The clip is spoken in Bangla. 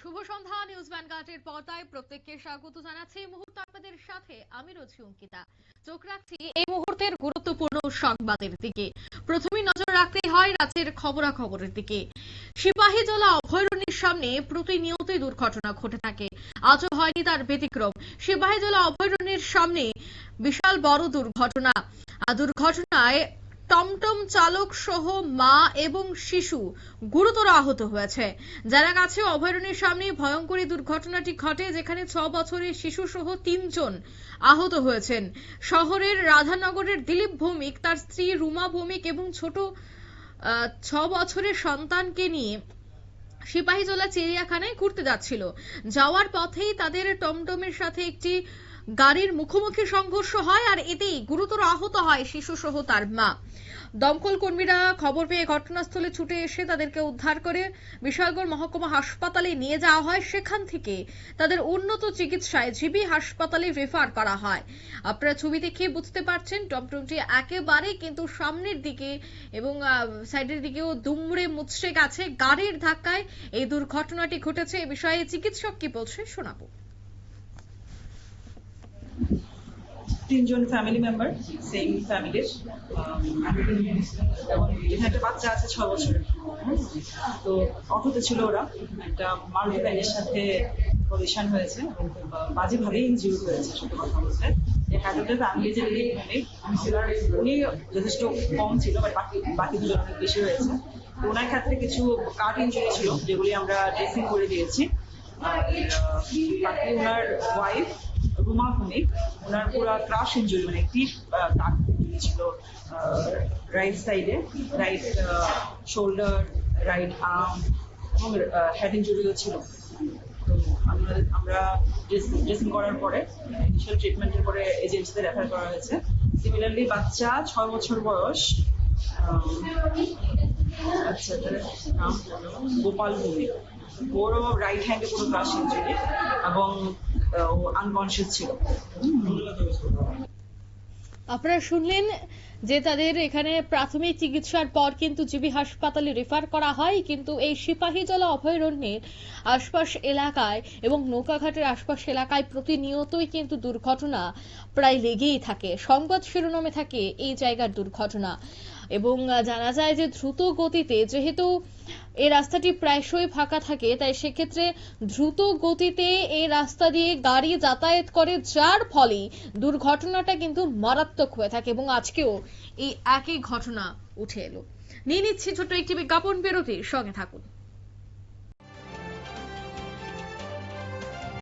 শুভ সন্ধ্যা নিউজ ভ্যানগার্ডের পর্দায় প্রত্যেককে স্বাগত জানাচ্ছি। এই মুহূর্তে আপনাদের সাথে আমি রয়েছি অঙ্কিতা। চোখ রাখছি এই মুহূর্তের গুরুত্বপূর্ণ সংবাদের দিকে। প্রথমেই নজর রাখতে হয় রাজ্যের খবরাখবরের দিকে। সিপাহীজলা অভয়ারণ্যের সামনে প্রতিনিয়তই দুর্ঘটনা ঘটে থাকে, আজও হয়নি তার ব্যতিক্রম। সিপাহীজলা অভয়ারণ্যের সামনে বিশাল বড় দুর্ঘটনায় টমটম চালক সহ মা এবং শিশু গুরুতর আহত হয়েছে। জানা গেছে অভয়ারণ্যের সামনে ভয়ঙ্কর দুর্ঘটনাটি ঘটে, যেখানে 6 বছরের শিশু সহ 3 জন আহত হয়েছেন। শহরের রাধানগরের দিলীপ ভৌমিক, তার স্ত্রী রুমা ভৌমিক এবং ছোট 6 বছরের সন্তানকে নিয়ে সিপাহীজলা চিড়িয়াখানায় ঘুরতে যাচ্ছিল। যাওয়ার পথেই তাদের টমটমের সাথে একটি গাড়ির মুখোমুখি সংঘর্ষ হয়, আর এতেই গুরুতর আহত হয় শিশু সহ তার মা। দমকল কর্মীরা খবর পেয়ে ঘটনাস্থলে ছুটে এসে তাদেরকে উদ্ধার করে বিশালগড় মহকুমা হাসপাতালে নিয়ে যাওয়া হয়। সেখান থেকে তাদের উন্নত চিকিৎসায় জিবি হাসপাতালে রেফার করা হয়। আপনারা ছবি দেখে বুঝতে পারছেন টমটমটি একেবারে কিন্তু সামনের দিকে এবং সাইডের দিকেও দুমড়ে মুচড়ে গেছে। গাড়ির ধাক্কায় এই দুর্ঘটনাটি ঘটেছে। এ বিষয়ে চিকিৎসক কি বলছে শোনাবো। 3 জন ফ্যামিলি মেম্বার, সেম ফ্যামিলির, এবং এখানে একটা বাচ্চা আছে 6 বছরের। তো অটোতে ছিল ওরা, একটা মারুতি ভ্যানের সাথে কলিশন হয়েছে এবং বাজেভাবে ইনজিউর হয়েছে। সত্যি কথা বলতে হ্যাডের ফ্যামিলি যে উনি যথেষ্ট কম ছিল, বাকি দুজন অনেক বেশি হয়েছে। তো ওনার ক্ষেত্রে কিছু কাট ইনজুরি ছিল, যেগুলি আমরা ড্রেসিং করে দিয়েছি। বাকি ওনার ওয়াইফ রুমা ভৌমিক, ওনার পুরো ক্রাশ ইনজুরি, মানে একটি কাট ইনজুরি ছিল রাইট সাইডে, রাইট শোল্ডার, রাইট আর্ম, এবং হেড ইনজুরিও ছিল। তো আমরা ড্রেসিং করার পরে ইনিশিয়াল ট্রিটমেন্টের পরে এজেন্সিতে রেফার করা হয়েছে। সিমিলারলি বাচ্চা 6 বছর বয়স, বাচ্চাটার নাম গোপাল ভৌমিক, ওরও রাইট হ্যান্ডে পুরো ক্রাশ ইনজুরি এবং আনকনসিয়াস ছিল। আপনারা শুনলেন যে তাদের এখানে প্রাথমিক চিকিৎসার পর কিন্তু জিবি হাসপাতালে রেফার করা হয়। কিন্তু এই সিপাহীজলা অভয়ারণ্যের আশপাশ এলাকায় এবং নৌকাঘাটের আশপাশ এলাকায় প্রতিনিয়তই কিন্তু দুর্ঘটনা প্রায় লেগেই থাকে। সংবাদ শিরোনামে থাকে এই জায়গার দুর্ঘটনা এবং জানা যায় যে দ্রুত গতিতে, যেহেতু এই রাস্তাটি প্রায়শই ফাঁকা থাকে, তাই সেক্ষেত্রে দ্রুত গতিতে এই রাস্তা দিয়ে গাড়ি যাতায়াত করে, যার ফলে দুর্ঘটনাটা কিন্তু মারাত্মক হয়ে থাকে। এবং আজকেও এই একই ঘটনা উঠে এলো। নিয়ে নিচ্ছি ছোট্ট একটি বিজ্ঞাপন বিরতির, সঙ্গে থাকুন।